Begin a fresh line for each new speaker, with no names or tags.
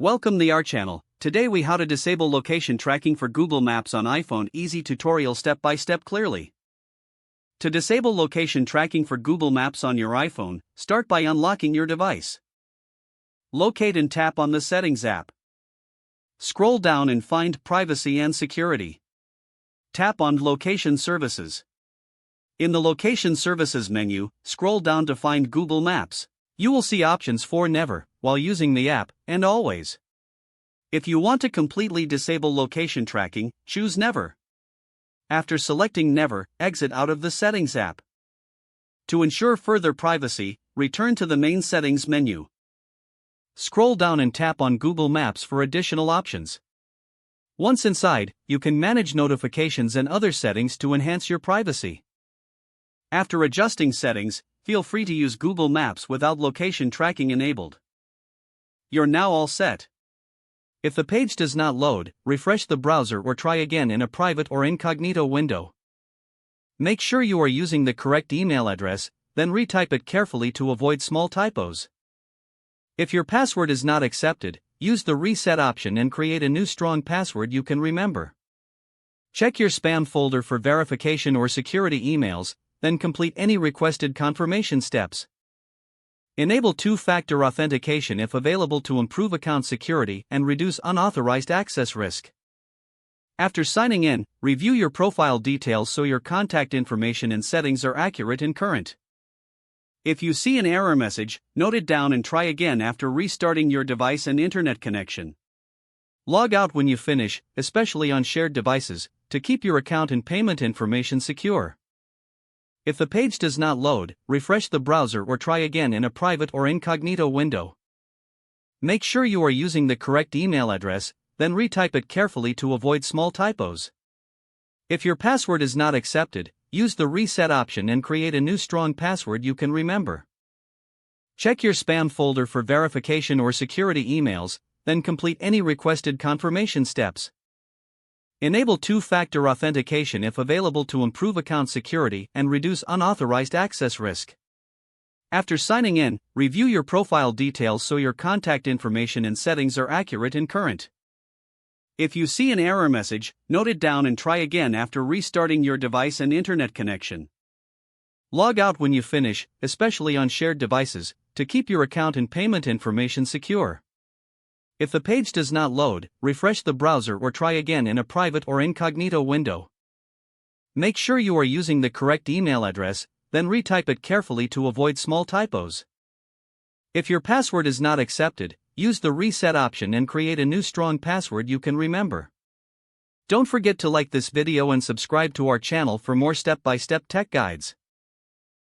Welcome to our channel. Today we how to disable location tracking for Google Maps on iPhone. Easy tutorial step by step clearly. To disable location tracking for Google Maps on your iPhone, start by unlocking your device. Locate and tap on the Settings app. Scroll down and find Privacy and Security. Tap on Location Services. In the Location Services menu, scroll down to find Google Maps. You will see options for Never, while using the app, and Always. If you want to completely disable location tracking, choose Never. After selecting Never, exit out of the Settings app. To ensure further privacy, return to the main Settings menu. Scroll down and tap on Google Maps for additional options. Once inside, you can manage notifications and other settings to enhance your privacy. After adjusting settings, feel free to use Google Maps without location tracking enabled. You're now all set. If the page does not load, refresh the browser or try again in a private or incognito window. Make sure you are using the correct email address, then retype it carefully to avoid small typos. If your password is not accepted, use the reset option and create a new strong password you can remember. Check your spam folder for verification or security emails, then complete any requested confirmation steps. Enable two-factor authentication if available to improve account security and reduce unauthorized access risk. After signing in, review your profile details so your contact information and settings are accurate and current. If you see an error message, note it down and try again after restarting your device and internet connection. Log out when you finish, especially on shared devices, to keep your account and payment information secure. If the page does not load, refresh the browser or try again in a private or incognito window. Make sure you are using the correct email address, then retype it carefully to avoid small typos. If your password is not accepted, use the reset option and create a new strong password you can remember. Check your spam folder for verification or security emails, then complete any requested confirmation steps. Enable two-factor authentication if available to improve account security and reduce unauthorized access risk. After signing in, review your profile details so your contact information and settings are accurate and current. If you see an error message, note it down and try again after restarting your device and internet connection. Log out when you finish, especially on shared devices, to keep your account and payment information secure. If the page does not load, refresh the browser or try again in a private or incognito window. Make sure you are using the correct email address, then retype it carefully to avoid small typos. If your password is not accepted, use the reset option and create a new strong password you can remember. Don't forget to like this video and subscribe to our channel for more step-by-step tech guides.